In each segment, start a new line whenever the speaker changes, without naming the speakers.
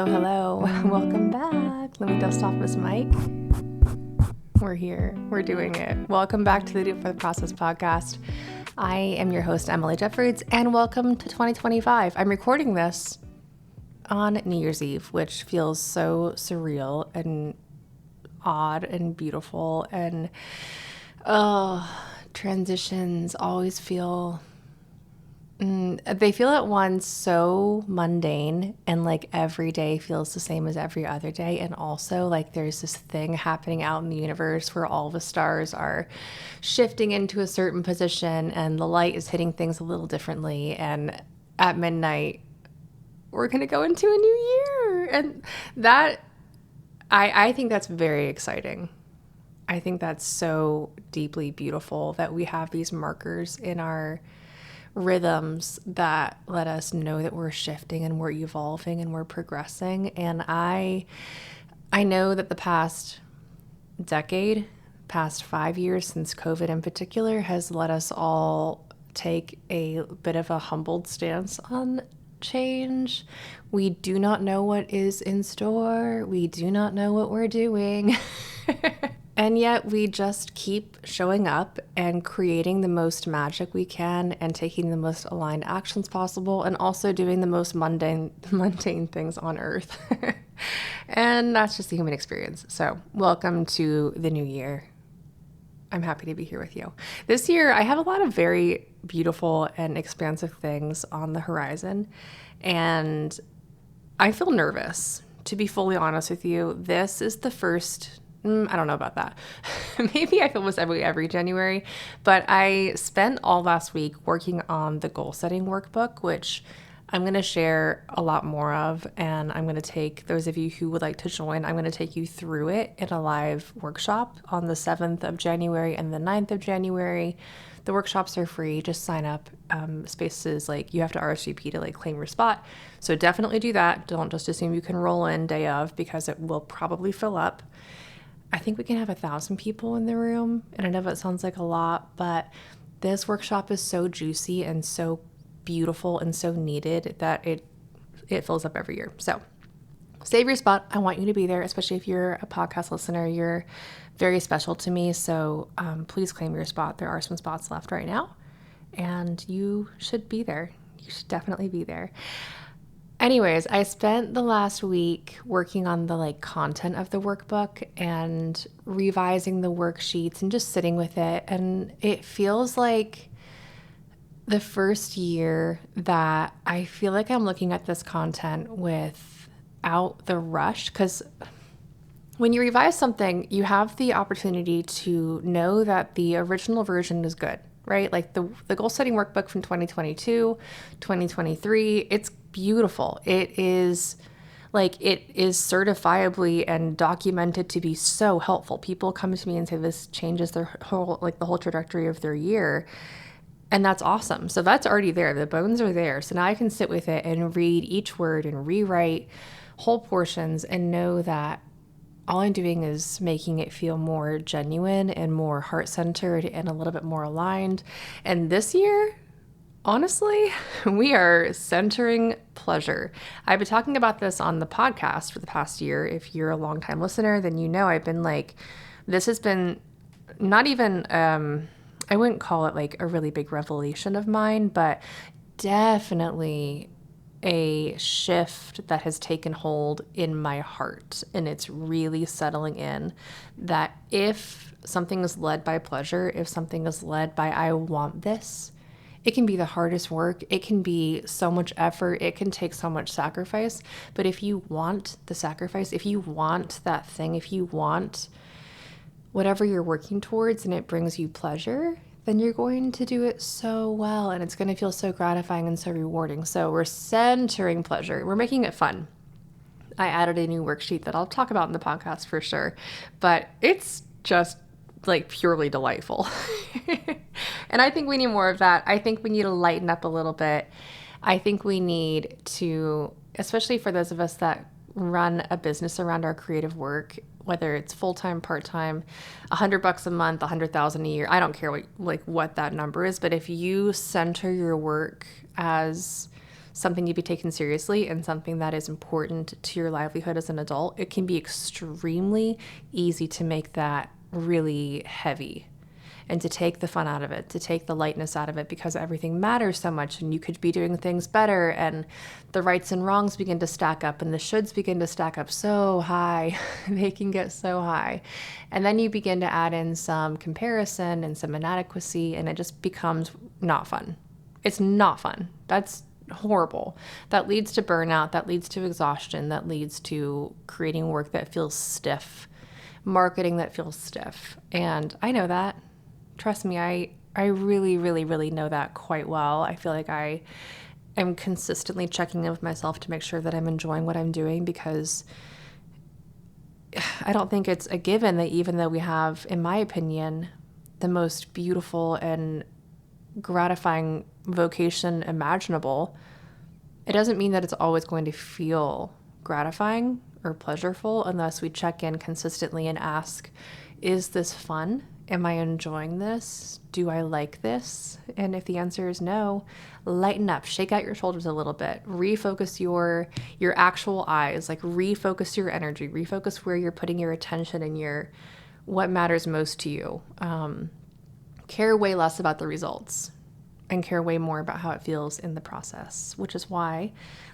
Hello. Welcome back. Let me dust off this mic. We're here. We're doing it. Welcome back to the Do It for the Process podcast. I am your host, Emily Jeffords, and welcome to 2025. I'm recording this on New Year's Eve, which feels so surreal and odd and beautiful. And transitions always feel... they feel at once so mundane and like every day feels the same as every other day. And also like there's this thing happening out in the universe where all the stars are shifting into a certain position and the light is hitting things a little differently. And at midnight, we're going to go into a new year. And that, I think that's very exciting. I think that's so deeply beautiful that we have these markers in our rhythms that let us know that we're shifting and we're evolving and we're progressing. And I know that the past decade, past 5 years since COVID in particular, has let us all take a bit of a humbled stance on change. We do not know what is in store. We do not know what we're doing. And yet we just keep showing up and creating the most magic we can and taking the most aligned actions possible and also doing the most mundane things on earth. And that's just the human experience. So welcome to the new year. I'm happy to be here with you. This year, I have a lot of very beautiful and expansive things on the horizon. And I feel nervous, to be fully honest with you. This is the first... I don't know about that. Maybe I feel this every January, but I spent all last week working on the goal setting workbook, which I'm going to share a lot more of. And I'm going to take those of you who would like to join, I'm going to take you through it in a live workshop on the 7th of January and the 9th of January. The workshops are free. Just sign up. Spaces, like you have to RSVP to like claim your spot. So definitely do that. Don't just assume you can roll in day of, because it will probably fill up. I think we can have 1,000 people in the room. And I know that sounds like a lot, but this workshop is so juicy and so beautiful and so needed that it fills up every year. So save your spot. I want you to be there, especially if you're a podcast listener. You're very special to me. So please claim your spot. There are some spots left right now, and you should be there. You should definitely be there. Anyways, I spent the last week working on the content of the workbook and revising the worksheets and just sitting with it. And it feels like the first year that I feel like I'm looking at this content without the rush, because when you revise something, you have the opportunity to know that the original version is good, right? Like the goal setting workbook from 2022, 2023, it's beautiful. It is certifiably and documented to be so helpful. People come to me and say this changes their whole, the whole trajectory of their year. And that's awesome. So that's already there. The bones are there. So now I can sit with it and read each word and rewrite whole portions and know that all I'm doing is making it feel more genuine and more heart-centered and a little bit more aligned. And this year, honestly, we are centering pleasure. I've been talking about this on the podcast for the past year. If you're a longtime listener, then you know I've been this has been not even, I wouldn't call it a really big revelation of mine, but definitely a shift that has taken hold in my heart. And it's really settling in that if something is led by pleasure, if something is led by I want this, it can be the hardest work. It can be so much effort. It can take so much sacrifice. But if you want the sacrifice, if you want that thing, if you want whatever you're working towards and it brings you pleasure, then you're going to do it so well. And it's going to feel so gratifying and so rewarding. So we're centering pleasure. We're making it fun. I added a new worksheet that I'll talk about in the podcast for sure. But it's just purely delightful. And I think we need more of that. I think we need to lighten up a little bit. I think we need to, especially for those of us that run a business around our creative work, whether it's full-time, part-time, $100 a month, 100,000 a year. I don't care what that number is, but if you center your work as something to be taken seriously and something that is important to your livelihood as an adult, it can be extremely easy to make that really heavy and to take the fun out of it, to take the lightness out of it, because everything matters so much and you could be doing things better, and the rights and wrongs begin to stack up and the shoulds begin to stack up so high. They can get so high. And then you begin to add in some comparison and some inadequacy, and it just becomes not fun. It's not fun. That's horrible. That leads to burnout, that leads to exhaustion, that leads to creating work that feels stiff, marketing that feels stiff. And I know that. Trust me, I really, really, really know that quite well. I feel like I am consistently checking in with myself to make sure that I'm enjoying what I'm doing, because I don't think it's a given that even though we have, in my opinion, the most beautiful and gratifying vocation imaginable, it doesn't mean that it's always going to feel gratifying or pleasurable unless we check in consistently and ask, is this fun? Am I enjoying this? Do I like this? And if the answer is no, lighten up, shake out your shoulders a little bit, refocus your actual eyes, like refocus your energy, refocus where you're putting your attention and your what matters most to you. Care way less about the results and care way more about how it feels in the process, which is why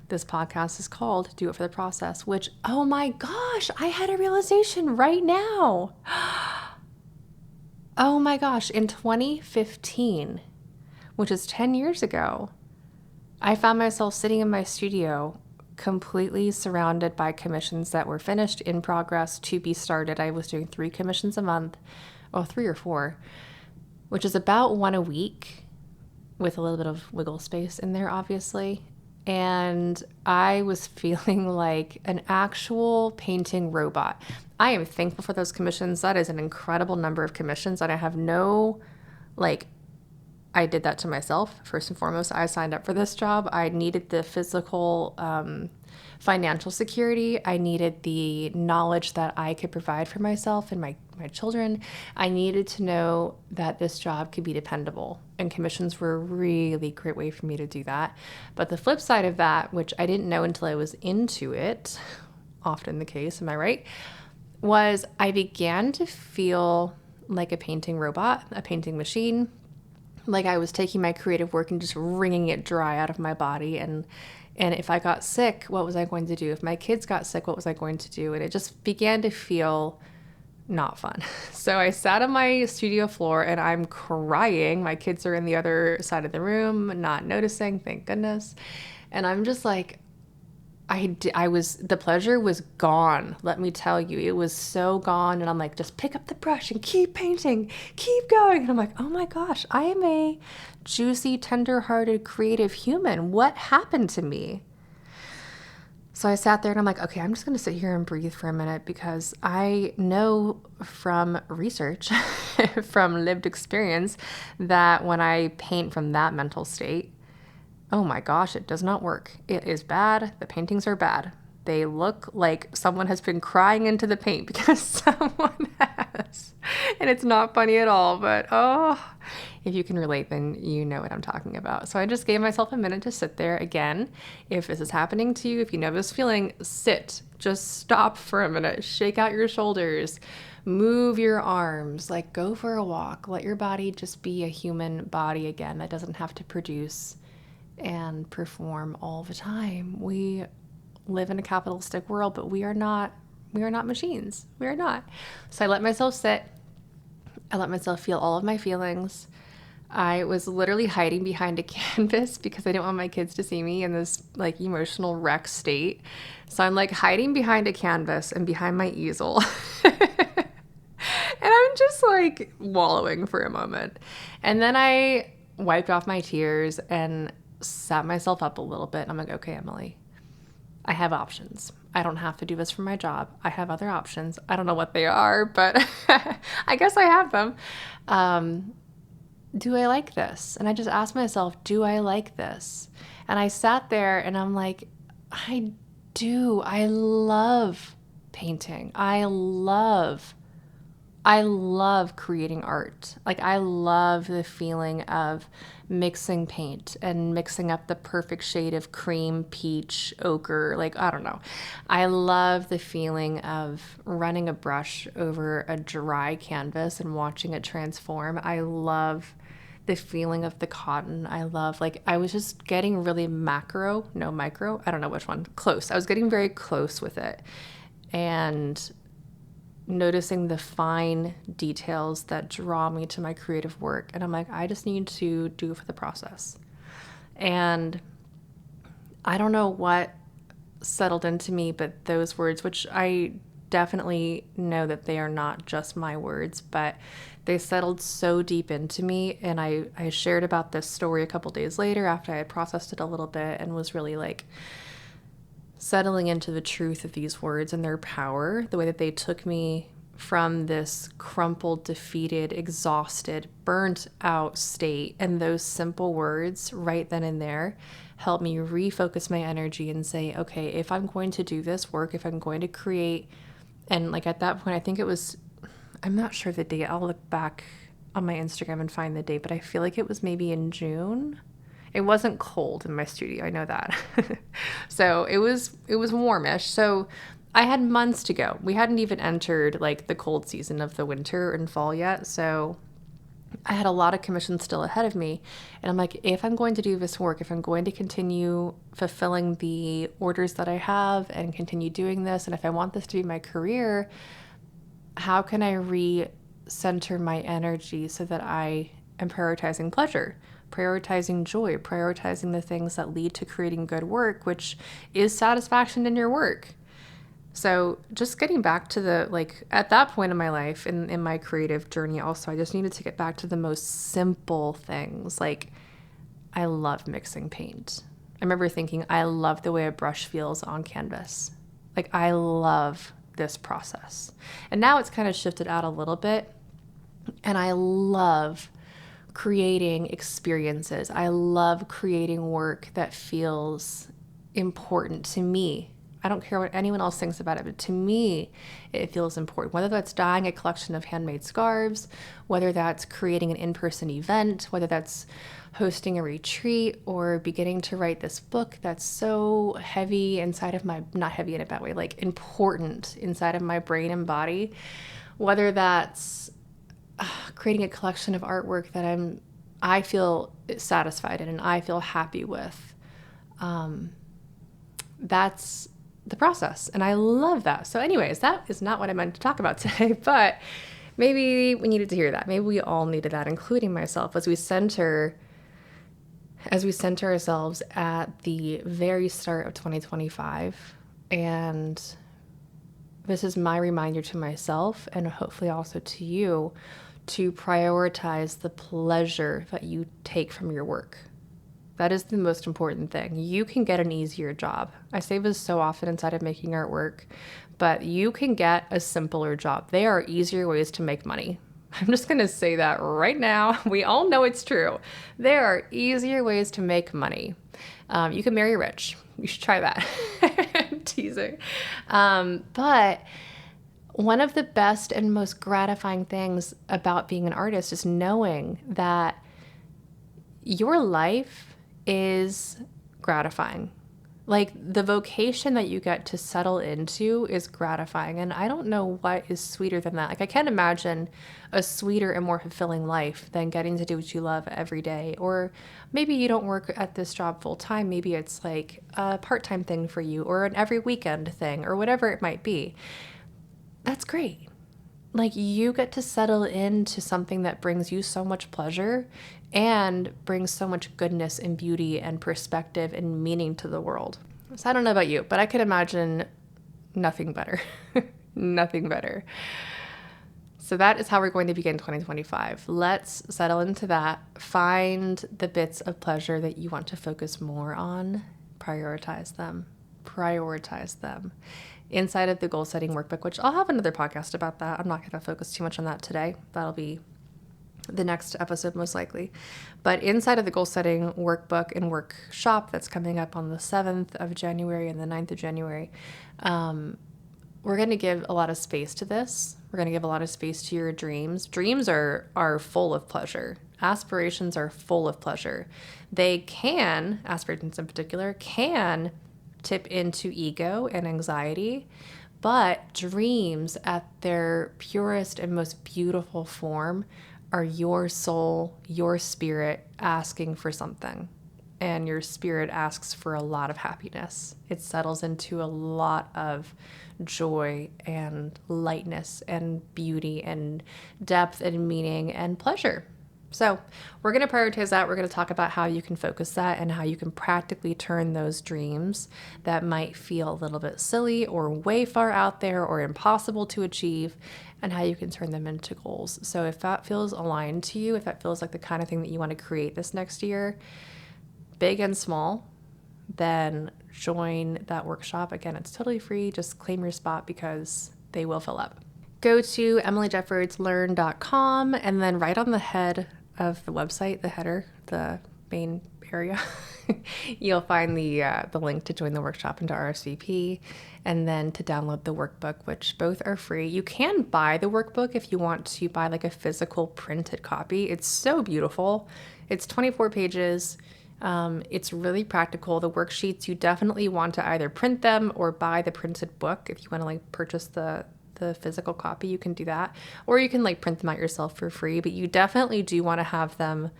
this podcast is called Do It for the Process, which, oh my gosh, I had a realization right now. Oh my gosh, in 2015, which is 10 years ago, I found myself sitting in my studio completely surrounded by commissions that were finished, in progress, to be started. I was doing 3 commissions a month, 3 or 4, which is about 1 a week with a little bit of wiggle space in there, obviously. And I was feeling like an actual painting robot. I am thankful for those commissions. That is an incredible number of commissions. And I have I did that to myself. First and foremost, I signed up for this job. I needed the physical, financial security. I needed the knowledge that I could provide for myself and my children. I needed to know that this job could be dependable, and commissions were a really great way for me to do that. But the flip side of that, which I didn't know until I was into it, often the case, am I right, was I began to feel like a painting robot, a painting machine, like I was taking my creative work and just wringing it dry out of my body. And if I got sick, what was I going to do? If my kids got sick, what was I going to do? And it just began to feel not fun. So I sat on my studio floor and I'm crying. My kids are in the other side of the room, not noticing, thank goodness. And I'm just like, the pleasure was gone. Let me tell you, it was so gone. And I'm like, just pick up the brush and keep painting, keep going. And I'm like, oh my gosh, I am a juicy, tender-hearted, creative human. What happened to me? So I sat there and I'm like, okay, I'm just going to sit here and breathe for a minute, because I know from research, from lived experience, that when I paint from that mental state, oh my gosh, it does not work. It is bad. The paintings are bad. They look like someone has been crying into the paint because someone has. And it's not funny at all, but if you can relate, then you know what I'm talking about. So I just gave myself a minute to sit there. Again, if this is happening to you, if you know this feeling, sit. Just stop for a minute. Shake out your shoulders. Move your arms. Like, go for a walk. Let your body just be a human body again that doesn't have to produce and perform all the time. We live in a capitalistic world, but we are not machines. We are not. So I let myself sit. I let myself feel all of my feelings. I was literally hiding behind a canvas because I didn't want my kids to see me in this like emotional wreck state. So I'm like hiding behind a canvas and behind my easel. And I'm just like wallowing for a moment. And then I wiped off my tears and sat myself up a little bit. And I'm like, okay, Emily, I have options. I don't have to do this for my job. I have other options. I don't know what they are, but I guess I have them. Do I like this? And I just asked myself, do I like this? And I sat there and I'm like, I do. I love painting. I love I love creating art. Like, I love the feeling of mixing paint and mixing up the perfect shade of cream, peach, ochre. Like, I don't know. I love the feeling of running a brush over a dry canvas and watching it transform. I love the feeling of the cotton. I love, like, I was just getting really macro, no micro, I don't know which one, close. I was getting very close with it. And noticing the fine details that draw me to my creative work. And I'm like, I just need to do it for the process. And I don't know what settled into me, but those words, which I definitely know that they are not just my words, but they settled so deep into me. And I shared about this story a couple days later after I had processed it a little bit and was really like settling into the truth of these words and their power, the way that they took me from this crumpled, defeated, exhausted, burnt out state. And those simple words right then and there helped me refocus my energy and say, okay, if I'm going to do this work, if I'm going to create, and like at that point, I think it was, I'm not sure the date. I'll look back on my Instagram and find the date, but I feel like it was maybe in June. It wasn't cold in my studio, I know that. So it was warmish. So I had months to go. We hadn't even entered like the cold season of the winter and fall yet. So I had a lot of commissions still ahead of me. And I'm like, if I'm going to do this work, if I'm going to continue fulfilling the orders that I have and continue doing this, and if I want this to be my career, how can I recenter my energy so that I am prioritizing pleasure, prioritizing joy, prioritizing the things that lead to creating good work, which is satisfaction in your work. So just getting back to the, like, at that point in my life, in my creative journey also, I just needed to get back to the most simple things. Like, I love mixing paint. I remember thinking, I love the way a brush feels on canvas. Like, I love this process. And now it's kind of shifted out a little bit. And I love creating experiences. I love creating work that feels important to me. I don't care what anyone else thinks about it, but to me, it feels important. Whether that's dyeing a collection of handmade scarves, whether that's creating an in-person event, whether that's hosting a retreat, or beginning to write this book that's so heavy inside of my, not heavy in a bad way, like important inside of my brain and body, whether that's creating a collection of artwork that I feel satisfied in and I feel happy with. That's the process. And I love that. So anyways, that is not what I meant to talk about today, but maybe we needed to hear that. Maybe we all needed that, including myself, as we center ourselves at the very start of 2025. And this is my reminder to myself and hopefully also to you to prioritize the pleasure that you take from your work. That is the most important thing. You can get an easier job. I say this so often inside of making artwork, but you can get a simpler job. There are easier ways to make money. I'm just going to say that right now. We all know it's true. There are easier ways to make money. You can marry rich. You should try that. I'm teasing. But one of the best and most gratifying things about being an artist is knowing that your life is gratifying. Like, the vocation that you get to settle into is gratifying. And I don't know what is sweeter than that. Like, I can't imagine a sweeter and more fulfilling life than getting to do what you love every day. Or maybe you don't work at this job full time. Maybe it's like a part-time thing for you, or an every weekend thing, or whatever it might be. That's great. Like, you get to settle into something that brings you so much pleasure and brings so much goodness and beauty and perspective and meaning to the world. So I don't know about you, but I could imagine nothing better. Nothing better. So that is how we're going to begin 2025. Let's settle into that. Find the bits of pleasure that you want to focus more on. Prioritize them. Prioritize them. Inside of the goal setting workbook, which I'll have another podcast about that. I'm not going to focus too much on that today. That'll be the next episode most likely. But inside of the goal setting workbook and workshop that's coming up on the 7th of January and the 9th of January, we're going to give a lot of space to this. We're going to give a lot of space to your dreams. Dreams are full of pleasure. Aspirations are full of pleasure. They can, aspirations in particular, can tip into ego and anxiety, but dreams at their purest and most beautiful form are your soul, your spirit asking for something. And your spirit asks for a lot of happiness. It settles into a lot of joy and lightness and beauty and depth and meaning and pleasure. So we're going to prioritize that. We're going to talk about how you can focus that and how you can practically turn those dreams that might feel a little bit silly or way far out there or impossible to achieve, and how you can turn them into goals. So if that feels aligned to you, if that feels like the kind of thing that you want to create this next year, big and small, then join that workshop. Again, it's totally free. Just claim your spot because they will fill up. Go to emilyjeffordslearn.com, and then right on the head of the website, the header, the main area, you'll find the link to join the workshop and to RSVP, and then to download the workbook, which both are free. You can buy the workbook if you want to buy like a physical printed copy. It's so beautiful. It's 24 pages. It's really practical. The worksheets, you definitely want to either print them or buy the printed book. If you want to like purchase the physical copy, you can do that, or you can like print them out yourself for free, but you definitely do want to have them,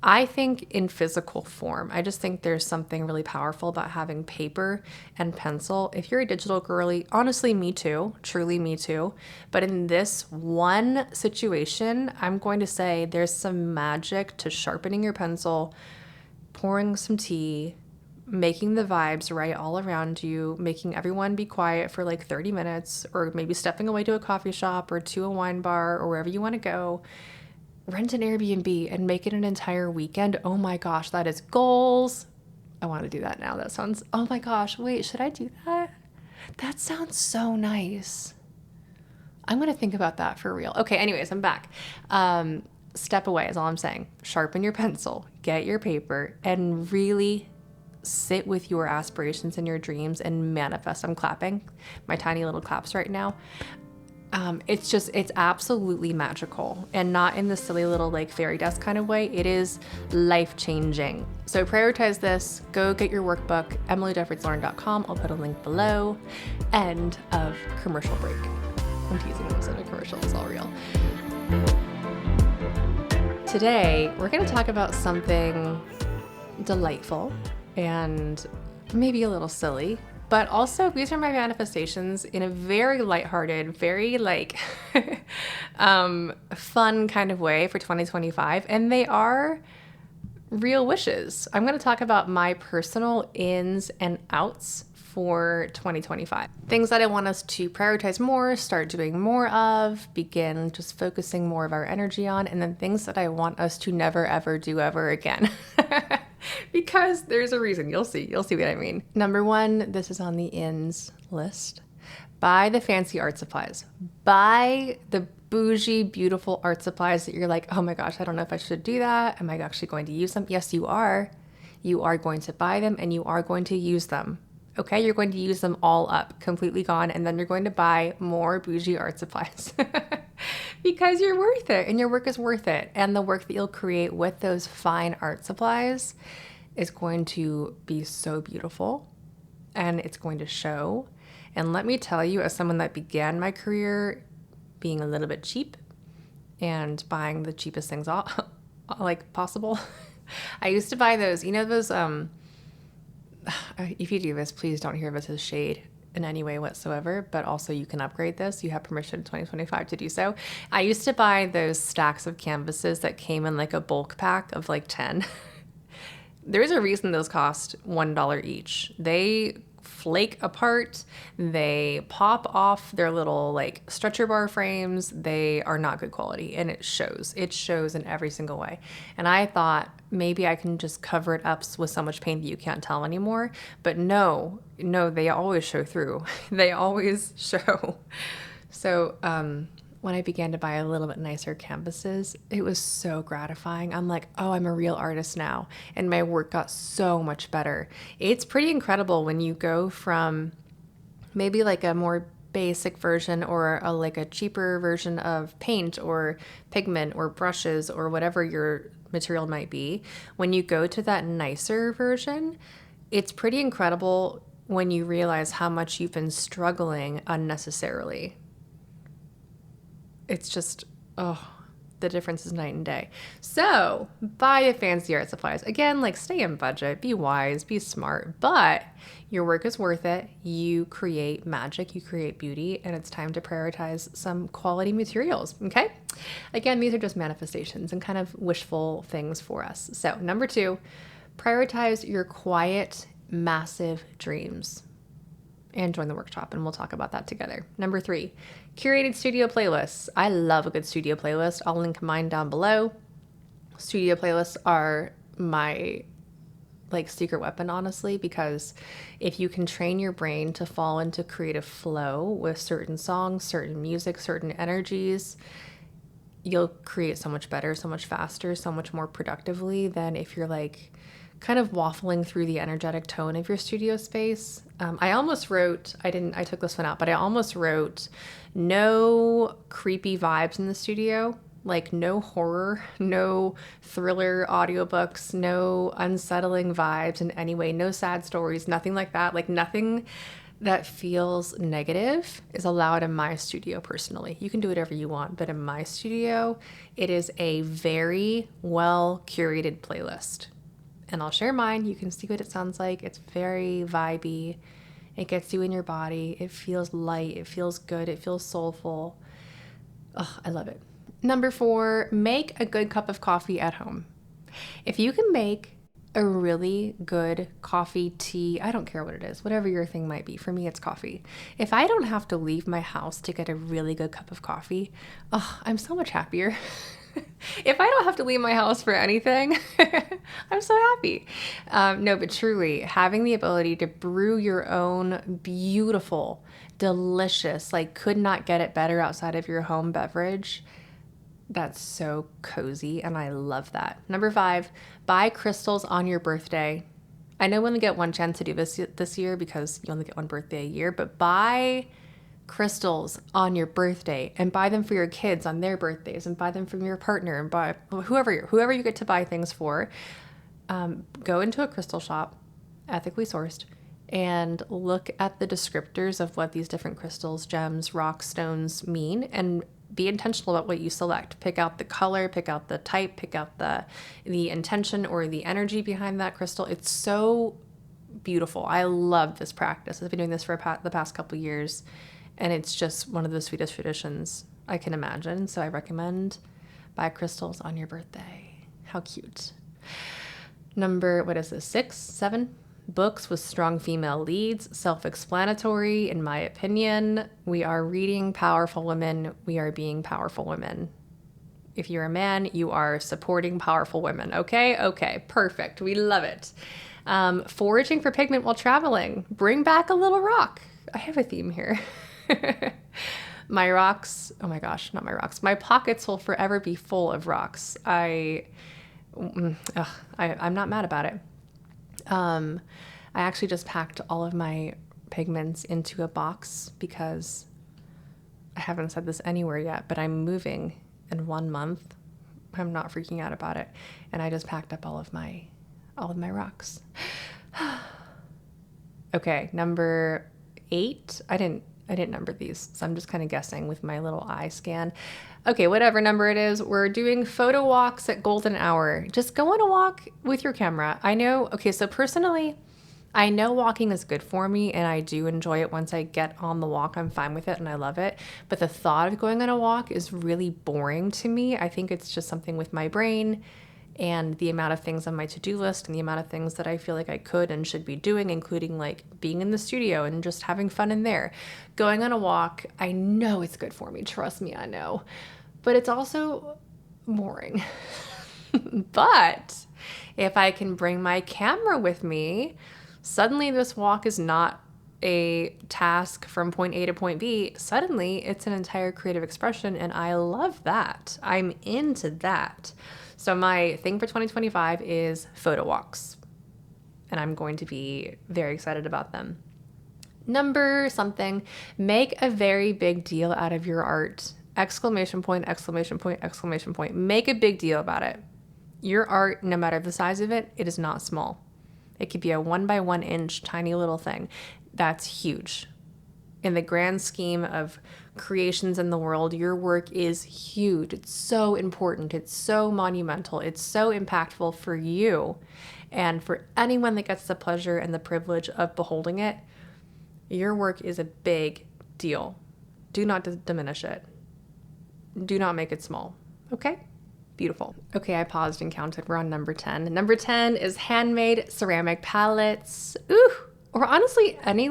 I think, in physical form. I just think there's something really powerful about having paper and pencil. If you're a digital girly, honestly, me too, truly me too. But in this one situation, I'm going to say there's some magic to sharpening your pencil, pouring some tea, making the vibes right all around you, making everyone be quiet for like 30 minutes, or maybe stepping away to a coffee shop or to a wine bar or wherever you want to go. Rent an Airbnb and make it an entire weekend. Oh my gosh, that is goals. I want to do that now. That sounds, oh my gosh, wait, should I do that? That sounds so nice. I'm going to think about that for real. Okay, anyways, I'm back. Step away is all I'm saying. Sharpen your pencil, get your paper, and really sit with your aspirations and your dreams and manifest. I'm clapping my tiny little claps right now. It's absolutely magical, and not in the silly little like fairy dust kind of way. It is life-changing. So prioritize this. Go get your workbook, emilyjeffordslearn.com. I'll put a link below. End of commercial break. I'm teasing them, so the commercial is all real. Today, we're going to talk about something delightful and maybe a little silly, but also these are my manifestations in a very lighthearted, very like fun kind of way for 2025. And they are real wishes. I'm going to talk about my personal ins and outs for 2025. Things that I want us to prioritize more, start doing more of, begin just focusing more of our energy on, and then things that I want us to never, ever do ever again. Because there's a reason. You'll see what I mean. Number one, this is on the ins list. Buy the fancy art supplies. Buy the bougie, beautiful art supplies that you're like, oh my gosh, I don't know if I should do that. Am I actually going to use them? Yes, you are. You are going to buy them and you are going to use them. Okay, you're going to use them all up, completely gone, and then you're going to buy more bougie art supplies because you're worth it and your work is worth it. And the work that you'll create with those fine art supplies is going to be so beautiful and it's going to show. And let me tell you, as someone that began my career being a little bit cheap and buying the cheapest things like possible, I used to buy those, those, if you do this, please don't hear this as shade in any way whatsoever, but also you can upgrade this. You have permission in 2025 to do so. I used to buy those stacks of canvases that came in like a bulk pack of like 10. There's a reason those cost $1 each. They flake apart, they pop off their little like stretcher bar frames. They are not good quality and it shows in every single way. And I thought maybe I can just cover it up with so much paint that you can't tell anymore. But no, they always show through. They always show. So when I began to buy a little bit nicer canvases, it was so gratifying. I'm like, oh, I'm a real artist now. And my work got so much better. It's pretty incredible when you go from maybe like a more basic version or like a cheaper version of paint or pigment or brushes or whatever your material might be, when you go to that nicer version, it's pretty incredible when you realize how much you've been struggling unnecessarily. It's just, oh, the difference is night and day. So buy a fancy art supplies. Again, like stay in budget, be wise, be smart, but your work is worth it. You create magic, you create beauty, and it's time to prioritize some quality materials, okay? Again, these are just manifestations and kind of wishful things for us. So number 2, prioritize your quiet, massive dreams. And join the workshop, and we'll talk about that together. Number 3, curated studio playlists. I love a good studio playlist. I'll link mine down below. Studio playlists are my secret weapon, honestly, because if you can train your brain to fall into creative flow with certain songs, certain music, certain energies, you'll create so much better, so much faster, so much more productively than if you're kind of waffling through the energetic tone of your studio space. I almost wrote, I took this one out, but I almost wrote no creepy vibes in the studio, like no horror, no thriller audiobooks, no unsettling vibes in any way, no sad stories, nothing like that. Like nothing that feels negative is allowed in my studio personally. You can do whatever you want, but in my studio, it is a very well curated playlist. And I'll share mine. You can see what it sounds like. It's very vibey. It gets you in your body. It feels light. It feels good. It feels soulful. Oh, I love it. Number 4, make a good cup of coffee at home. If you can make a really good coffee, tea, I don't care what it is, whatever your thing might be. For me, it's coffee. If I don't have to leave my house to get a really good cup of coffee, oh, I'm so much happier. If I don't have to leave my house for anything, I'm so happy. No, but truly, having the ability to brew your own beautiful, delicious, could not get it better outside of your home beverage, that's so cozy, and I love that. Number 5, buy crystals on your birthday. I know we only get one chance to do this year because you only get one birthday a year, but buy crystals on your birthday and buy them for your kids on their birthdays and buy them from your partner and buy whoever you get to buy things for. Go into a crystal shop, ethically sourced, and look at the descriptors of what these different crystals, gems, rocks, stones mean, and be intentional about what you select. Pick out the color, pick out the type, pick out the intention or the energy behind that crystal. It's so beautiful. I love this practice. I've been doing this for the past couple of years, and it's just one of the sweetest traditions I can imagine. So I recommend buy crystals on your birthday. How cute. Number, 6, 7? Books with strong female leads, self-explanatory, in my opinion. We are reading powerful women. We are being powerful women. If you're a man, you are supporting powerful women. Okay, perfect. We love it. Foraging for pigment while traveling. Bring back a little rock. I have a theme here. My rocks, oh my gosh, not my rocks. My pockets will forever be full of rocks. I'm not mad about it. I actually just packed all of my pigments into a box because I haven't said this anywhere yet, but I'm moving in 1 month. I'm not freaking out about it. And I just packed up all of my rocks. Okay, number 8. I didn't number these, so I'm just kind of guessing with my little eye scan. Okay, whatever number it is, we're doing photo walks at golden hour. Just go on a walk with your camera. So personally, I know walking is good for me, and I do enjoy it. Once I get on the walk, I'm fine with it, and I love it. But the thought of going on a walk is really boring to me. I think it's just something with my brain and the amount of things on my to-do list and the amount of things that I feel like I could and should be doing, including being in the studio and just having fun in there. Going on a walk, I know it's good for me. Trust me, I know. But it's also boring. But if I can bring my camera with me, suddenly this walk is not a task from point A to point B. Suddenly it's an entire creative expression, and I love that. I'm into that. So my thing for 2025 is photo walks, and I'm going to be very excited about them. Number something, make a very big deal out of your art. Exclamation point, exclamation point, exclamation point. Make a big deal about it. Your art, no matter the size of it, it is not small. It could be a 1 by 1 inch tiny little thing. That's huge. In the grand scheme of creations in the world, your work is huge. It's so important. It's so monumental. It's so impactful for you and for anyone that gets the pleasure and the privilege of beholding it. Your work is a big deal. Do not diminish it. Do not make it small. Okay? Beautiful. Okay, I paused and counted. We're on number 10. Number 10 is handmade ceramic palettes. Ooh, or honestly, any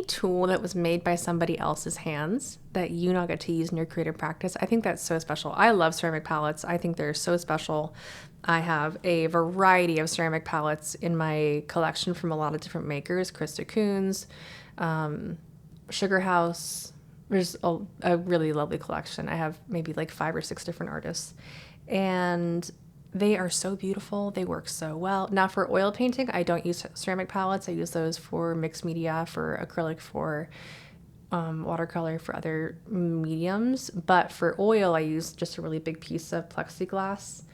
tool that was made by somebody else's hands that you not get to use in your creative practice. I think that's so special. I love ceramic palettes. I think they're so special. I have a variety of ceramic palettes in my collection from a lot of different makers, Krista Kuhn's, Sugar House. There's a really lovely collection. I have maybe like 5 or 6 different artists, and they are so beautiful. They work so well. Now for oil painting, I don't use ceramic palettes. I use those for mixed media, for acrylic, for watercolor, for other mediums. But for oil, I use just a really big piece of plexiglass.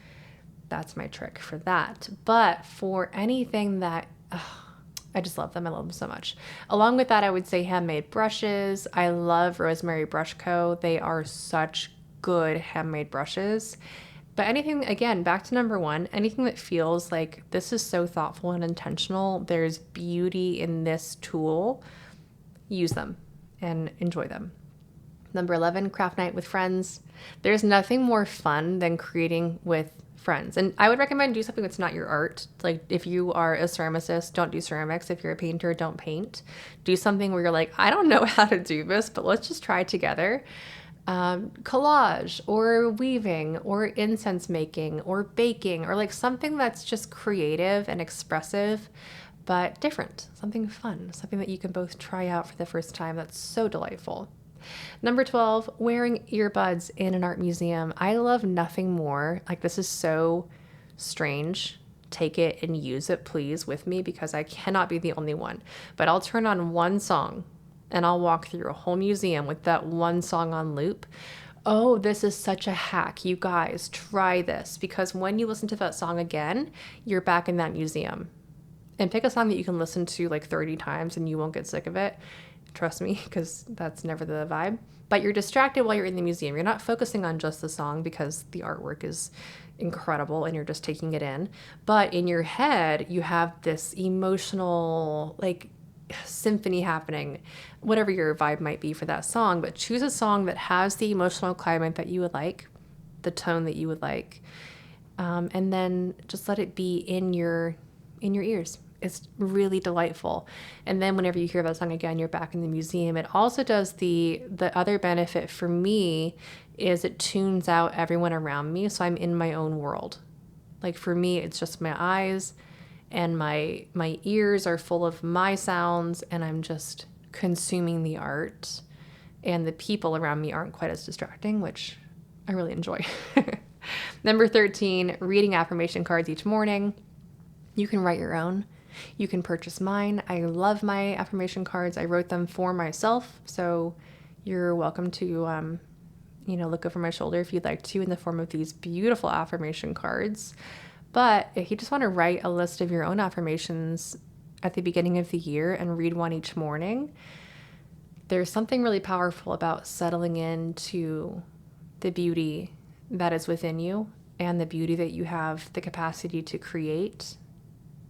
That's my trick for that. But for anything that, I just love them. I love them so much. Along with that, I would say handmade brushes. I love Rosemary Brush Co. They are such good handmade brushes. But anything, again, back to number 1, anything that feels like this is so thoughtful and intentional, there's beauty in this tool, use them and enjoy them. Number 11, craft night with friends. There's nothing more fun than creating with friends. And I would recommend do something that's not your art. Like if you are a ceramicist, don't do ceramics. If you're a painter, don't paint. Do something where you're like, I don't know how to do this, but let's just try it together. Collage or weaving or incense making or baking or like something that's just creative and expressive, but different, something fun, something that you can both try out for the first time. That's so delightful. Number 12, wearing earbuds in an art museum. I love nothing more. Like this is so strange. Take it and use it, please, with me because I cannot be the only one. But I'll turn on one song and I'll walk through a whole museum with that one song on loop. Oh, this is such a hack. You guys, try this because when you listen to that song again, you're back in that museum. And pick a song that you can listen to like 30 times and you won't get sick of it. Trust me, because that's never the vibe. But you're distracted while you're in the museum. You're not focusing on just the song because the artwork is incredible and you're just taking it in. But in your head, you have this emotional, like, symphony happening, whatever your vibe might be for that song. But choose a song that has the emotional climate that you would like, the tone that you would like, and then just let it be in your ears. It's really delightful. And then whenever you hear that song again, you're back in the museum. It also does the other benefit for me is it tunes out everyone around me. So I'm in my own world. Like for me, it's just my eyes and my ears are full of my sounds and I'm just consuming the art, and the people around me aren't quite as distracting, which I really enjoy. Number 13, reading affirmation cards each morning. You can write your own. You can purchase mine. I love my affirmation cards. I wrote them for myself, so you're welcome to, look over my shoulder if you'd like to in the form of these beautiful affirmation cards. But if you just want to write a list of your own affirmations at the beginning of the year and read one each morning, there's something really powerful about settling into the beauty that is within you and the beauty that you have the capacity to create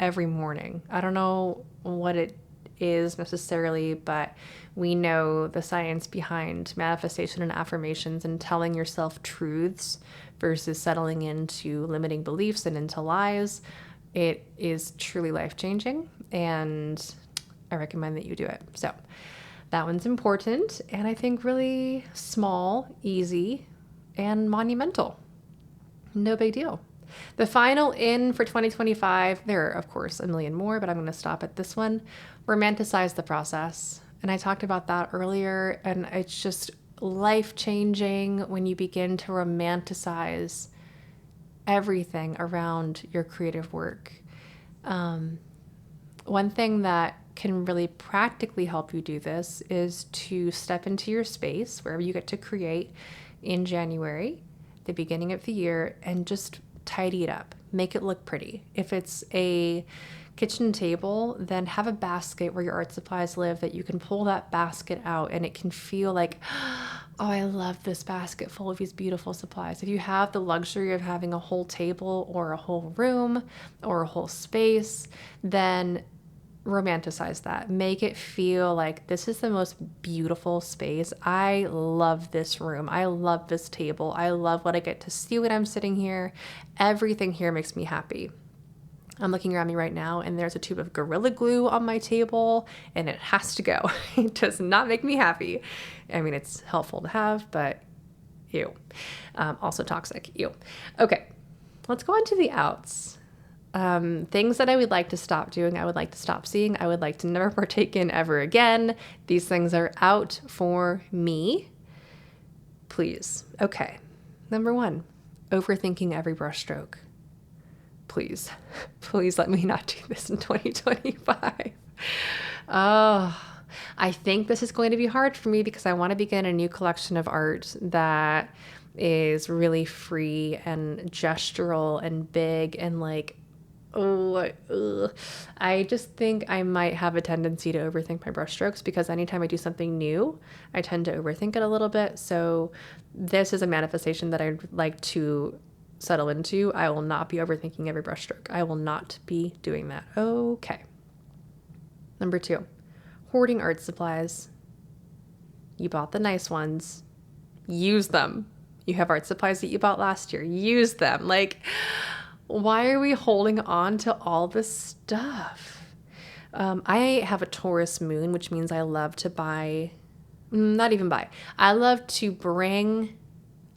every morning. I don't know what it is necessarily, but we know the science behind manifestation and affirmations and telling yourself truths versus settling into limiting beliefs and into lies. It is truly life-changing, and I recommend that you do it. So that one's important, and I think really small, easy, and monumental. No big deal. The final in for 2025, there are, of course, a million more, but I'm going to stop at this one. Romanticize the process. And I talked about that earlier, and it's just life-changing when you begin to romanticize everything around your creative work. one thing that can really practically help you do this is to step into your space wherever you get to create in January, the beginning of the year, and just tidy it up. Make it look pretty. If it's a kitchen table, then have a basket where your art supplies live that you can pull that basket out and it can feel like, oh, I love this basket full of these beautiful supplies. If you have the luxury of having a whole table or a whole room or a whole space, then romanticize that. Make it feel like this is the most beautiful space. I love this room. I love this table. I love what I get to see when I'm sitting here. Everything here makes me happy. I'm looking around me right now and there's a tube of Gorilla Glue on my table and it has to go. It does not make me happy. I mean, it's helpful to have, but ew. Also toxic. Ew. Okay, let's go on to the outs. Things that I would like to stop doing, I would like to stop seeing, I would like to never partake in ever again. These things are out for me. Please. Okay. Number 1, overthinking every brushstroke. Please, please let me not do this in 2025. Oh, I think this is going to be hard for me because I want to begin a new collection of art that is really free and gestural and big and like, I just think I might have a tendency to overthink my brushstrokes because anytime I do something new, I tend to overthink it a little bit. So this is a manifestation that I'd like to settle into. I will not be overthinking every brushstroke. I will not be doing that. Okay. Number 2, hoarding art supplies. You bought the nice ones. Use them. You have art supplies that you bought last year. Use them. Like, why are we holding on to all this stuff? I have a Taurus moon, which means I love to buy, not even buy. I love to bring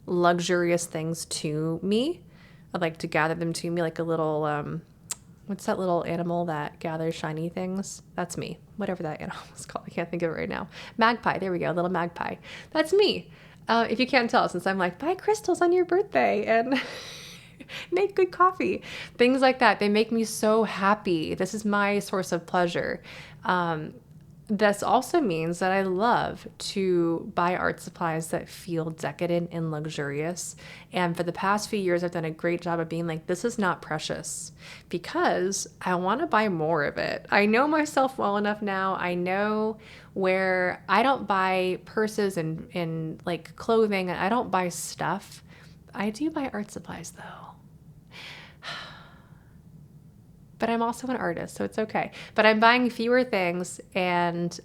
luxurious things to me. I like to gather them to me like a little, what's that little animal that gathers shiny things? That's me. Whatever that animal is called. I can't think of it right now. Magpie. There we go. Little magpie. That's me. If you can't tell, since I'm like, buy crystals on your birthday and make good coffee. Things like that. They make me so happy. This is my source of pleasure. This also means that I love to buy art supplies that feel decadent and luxurious. And for the past few years, I've done a great job of being like, this is not precious because I want to buy more of it. I know myself well enough now. I know where I don't buy purses and like clothing. I don't buy stuff. I do buy art supplies though. But I'm also an artist, so it's okay. But I'm buying fewer things and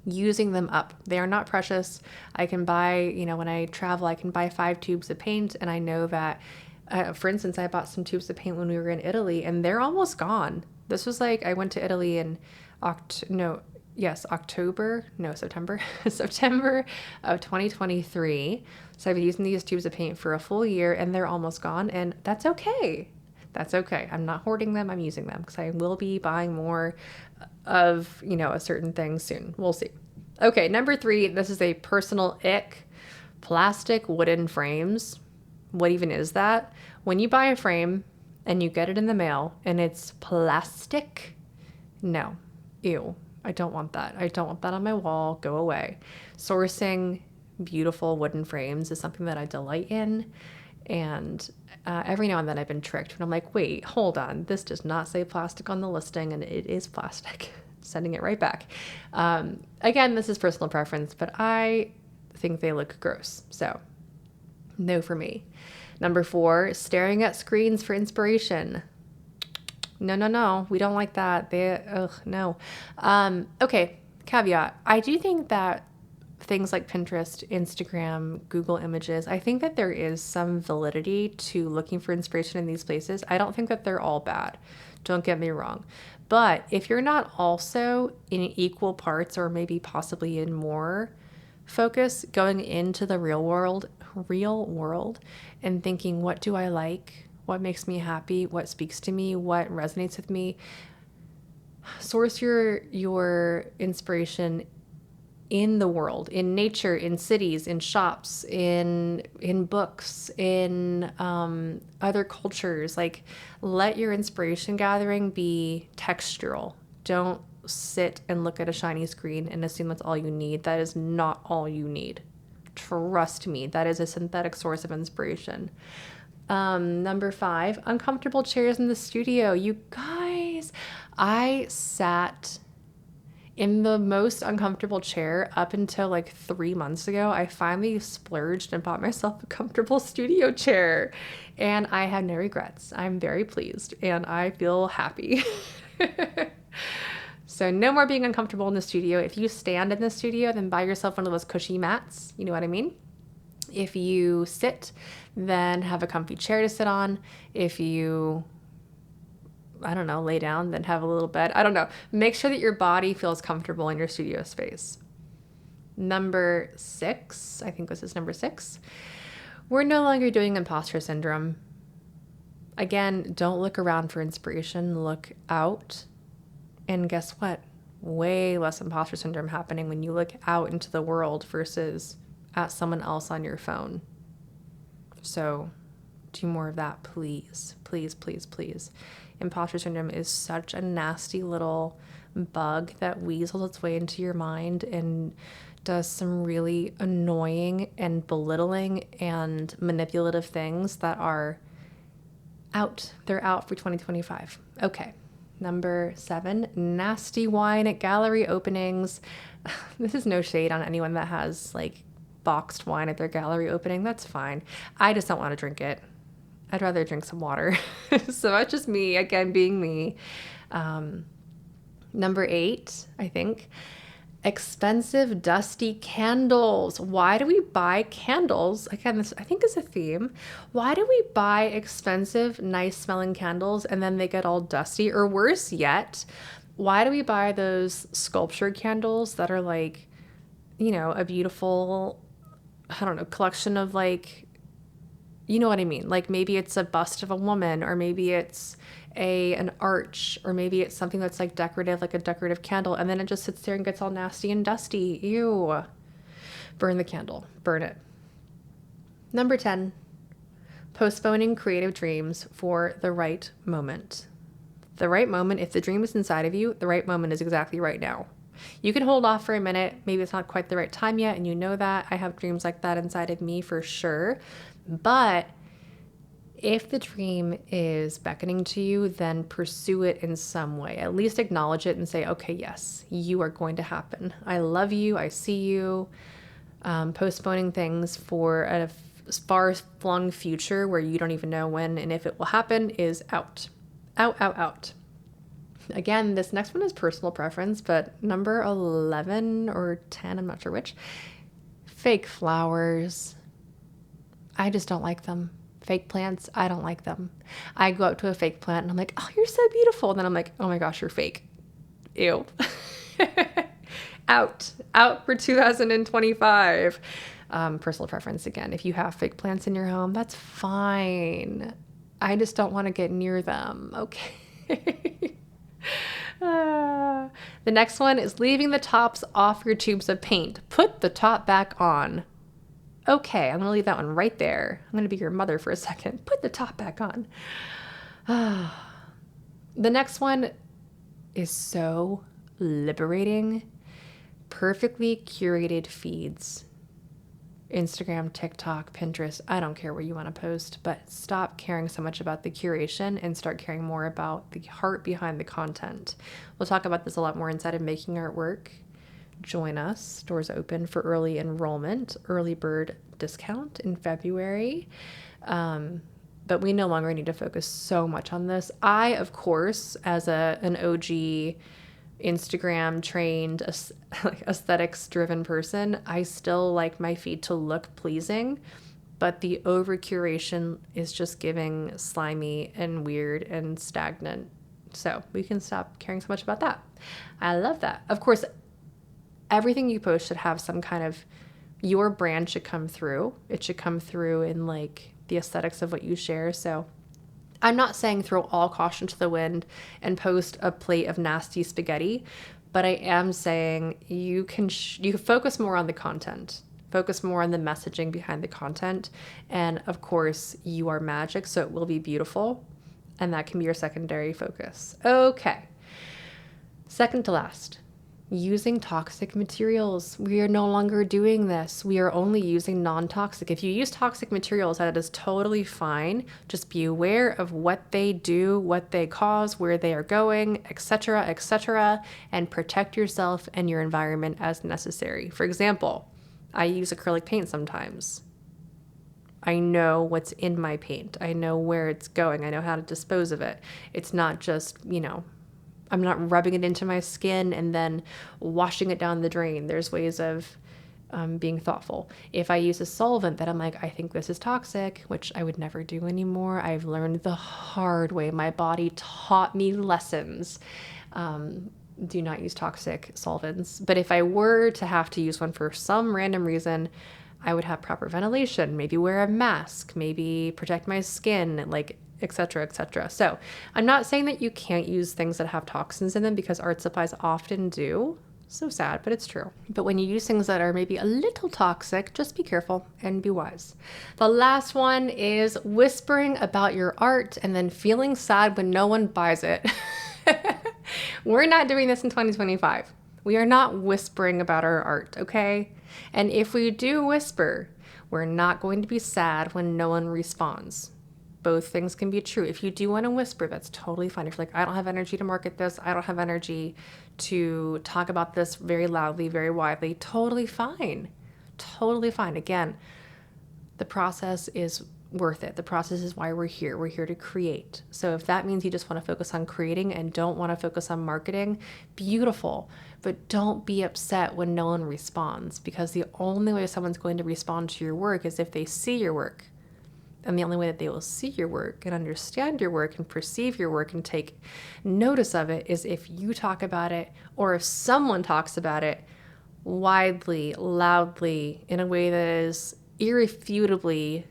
using them up. They are not precious. I can buy, when I travel, I can buy 5 tubes of paint. And I know that, for instance, I bought some tubes of paint when we were in Italy and they're almost gone. This was like, I went to Italy in September of 2023. So I've been using these tubes of paint for a full year and they're almost gone. And that's okay. That's okay. I'm not hoarding them. I'm using them because I will be buying more of, a certain thing soon. We'll see. Okay. Number 3, this is a personal ick. Plastic wooden frames. What even is that? When you buy a frame and you get it in the mail and it's plastic, no. Ew. I don't want that. I don't want that on my wall. Go away. Sourcing beautiful wooden frames is something that I delight in. And every now and then I've been tricked when I'm like, wait, hold on. This does not say plastic on the listing and it is plastic. Sending it right back. Again, this is personal preference, but I think they look gross. So no for me. Number 4, staring at screens for inspiration. No. We don't like that. No. Okay. Caveat. I do think that things like Pinterest, Instagram, Google Images, I think that there is some validity to looking for inspiration in these places. I don't think that they're all bad. Don't get me wrong. But if you're not also in equal parts or maybe possibly in more focus going into the real world and thinking, what do I like? What makes me happy? What speaks to me? What resonates with me? Source your inspiration in the world, in nature, in cities, in shops, in books, in other cultures. Like, let your inspiration gathering be textural. Don't sit and look at a shiny screen and assume that's all you need. That is not all you need. Trust me, that is a synthetic source of inspiration. Number 5, uncomfortable chairs in the studio. You guys, I sat in the most uncomfortable chair up until like 3 months ago. I finally splurged and bought myself a comfortable studio chair, and I have no regrets. I'm very pleased and I feel happy. So no more being uncomfortable in the studio. If you stand in the studio, then buy yourself one of those cushy mats. You know what I mean? If you sit, then have a comfy chair to sit on. If you, I don't know, lay down, then have a little bed. I don't know. Make sure that your body feels comfortable in your studio space. Number 6, I think this is number 6. We're no longer doing imposter syndrome. Again, don't look around for inspiration. Look out. And guess what? Way less imposter syndrome happening when you look out into the world versus at someone else on your phone. So do more of that, please. Please, please, please. Imposter syndrome is such a nasty little bug that weasels its way into your mind and does some really annoying and belittling and manipulative things that are out. They're out for 2025. Okay. Number 7, nasty wine at gallery openings. This is no shade on anyone that has like boxed wine at their gallery opening. That's fine. I just don't want to drink it. I'd rather drink some water. So that's just me, again, being me. Number 8, I think, expensive, dusty candles. Why do we buy candles? Again, this I think is a theme. Why do we buy expensive, nice smelling candles and then they get all dusty? Or worse yet, why do we buy those sculptured candles that are like, you know, a beautiful, I don't know, collection of like, you know what I mean? Like maybe it's a bust of a woman, or maybe it's an arch, or maybe it's something that's like decorative, like a decorative candle, and then it just sits there and gets all nasty and dusty. Ew. Burn the candle. Burn it. Number 10, postponing creative dreams for the right moment. The right moment, if the dream is inside of you, the right moment is exactly right now. You can hold off for a minute. Maybe it's not quite the right time yet, and you know that. I have dreams like that inside of me for sure. But if the dream is beckoning to you, then pursue it in some way. At least acknowledge it and say, okay, yes, you are going to happen. I love you. I see you. Postponing things for a far-flung future where you don't even know when and if it will happen is out. Out, out, out. Again, this next one is personal preference, but number 11 or 10, I'm not sure which, fake flowers. I just don't like them. Fake plants, I don't like them. I go up to a fake plant and I'm like, oh, you're so beautiful. And then I'm like, oh my gosh, you're fake. Ew. Out for 2025. Personal preference again. If you have fake plants in your home, that's fine. I just don't want to get near them. Okay. The next one is leaving the tops off your tubes of paint. Put the top back on. Okay, I'm going to leave that one right there. I'm going to be your mother for a second. Put the top back on. The next one is so liberating. Perfectly curated feeds. Instagram, TikTok, Pinterest, I don't care where you want to post, but stop caring so much about the curation and start caring more about the heart behind the content. We'll talk about this a lot more inside of Making Art Work. Join us. Doors open for early enrollment, early bird discount in February. But we no longer need to focus so much on this. I, of course, as an OG Instagram trained, aesthetics driven person, I still like my feed to look pleasing, but the over curation is just giving slimy and weird and stagnant. So we can stop caring so much about that. I love that. Of course, everything you post should have some kind of, your brand should come through. It should come through in like the aesthetics of what you share. So I'm not saying throw all caution to the wind and post a plate of nasty spaghetti, But I am saying you can focus more on the content, focus more on the messaging behind the content. And of course, you are magic, so it will be beautiful. And that can be your secondary focus. Okay. Second to last, using toxic materials. We are no longer doing this. We are only using non-toxic. If you use toxic materials, that is totally fine. Just be aware of what they do, what they cause, where they are going, etc., and protect yourself and your environment as necessary. For example, I use acrylic paint sometimes. I know what's in my paint. I know where it's going. I know how to dispose of it. It's not just, I'm not rubbing it into my skin and then washing it down the drain. There's ways of being thoughtful. If I use a solvent that I'm like, I think this is toxic, which I would never do anymore. I've learned the hard way. My body taught me lessons. Do not use toxic solvents. But if I were to have to use one for some random reason, I would have proper ventilation, maybe wear a mask, maybe protect my skin, etc. So I'm not saying that you can't use things that have toxins in them, because art supplies often do. So sad, but it's true. But when you use things that are maybe a little toxic, just be careful and be wise. The last one is whispering about your art and then feeling sad when no one buys it. We're not doing this in 2025. We are not whispering about our art, okay? And if we do whisper, we're not going to be sad when no one responds. Both things can be true. If you do want to whisper, that's totally fine. If you're like, I don't have energy to market this, I don't have energy to talk about this very loudly, very widely, totally fine. Totally fine. Again, the process is worth it. The process is why we're here. We're here to create. So if that means you just want to focus on creating and don't want to focus on marketing, beautiful. But don't be upset when no one responds, because the only way someone's going to respond to your work is if they see your work. And the only way that they will see your work and understand your work and perceive your work and take notice of it is if you talk about it, or if someone talks about it widely, loudly, in a way that is irrefutably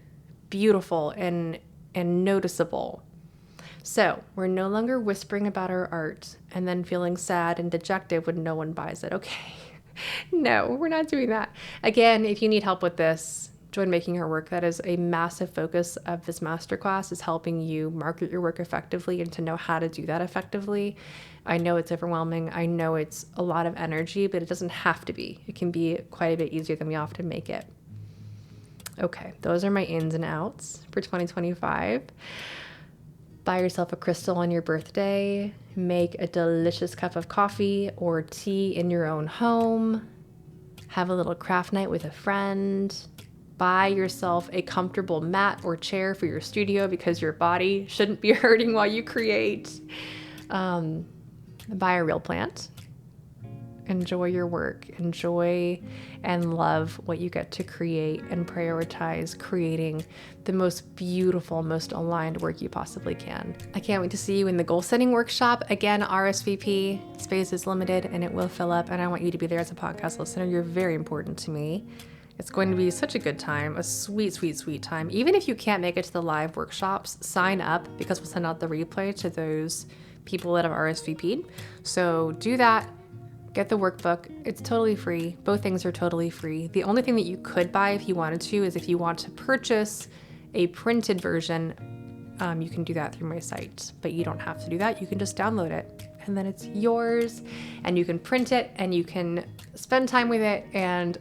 beautiful and noticeable. So we're no longer whispering about our art and then feeling sad and dejected when no one buys it. Okay. No, we're not doing that. Again, if you need help with this, join Making Her Work. That is a massive focus of this masterclass, is helping you market your work effectively and to know how to do that effectively. I know it's overwhelming. I know it's a lot of energy, but it doesn't have to be. It can be quite a bit easier than we often make it. Okay, those are my ins and outs for 2025. Buy yourself a crystal on your birthday. Make a delicious cup of coffee or tea in your own home. Have a little craft night with a friend. Buy yourself a comfortable mat or chair for your studio, because your body shouldn't be hurting while you create. Buy a real plant. Enjoy your work. Enjoy and love what you get to create, and prioritize creating the most beautiful, most aligned work you possibly can. I can't wait to see you in the goal setting workshop. Again, RSVP, space is limited and it will fill up, and I want you to be there as a podcast listener. You're very important to me. It's going to be such a good time, a sweet, sweet, sweet time. Even if you can't make it to the live workshops, sign up, because we'll send out the replay to those people that have RSVP'd. So do that. Get the workbook. It's totally free. Both things are totally free. The only thing that you could buy if you wanted to is if you want to purchase a printed version, you can do that through my site. But you don't have to do that. You can just download it, and then it's yours, and you can print it, and you can spend time with it, and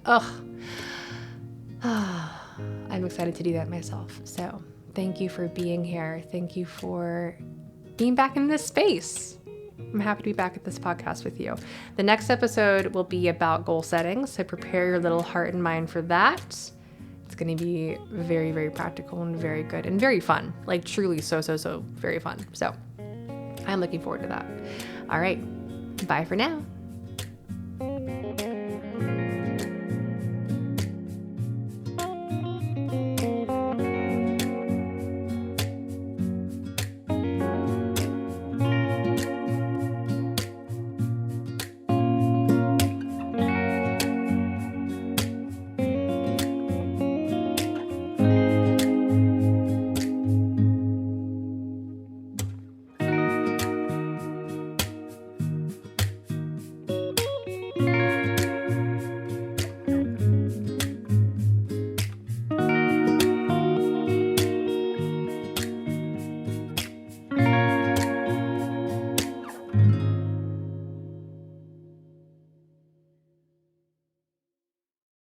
I'm excited to do that myself. So thank you for being here. Thank you for being back in this space. I'm happy to be back at this podcast with you. The next episode will be about goal setting, so prepare your little heart and mind for that. It's going to be very, very practical and very good and very fun. Like truly so very fun. So I'm looking forward to that. All right. Bye for now.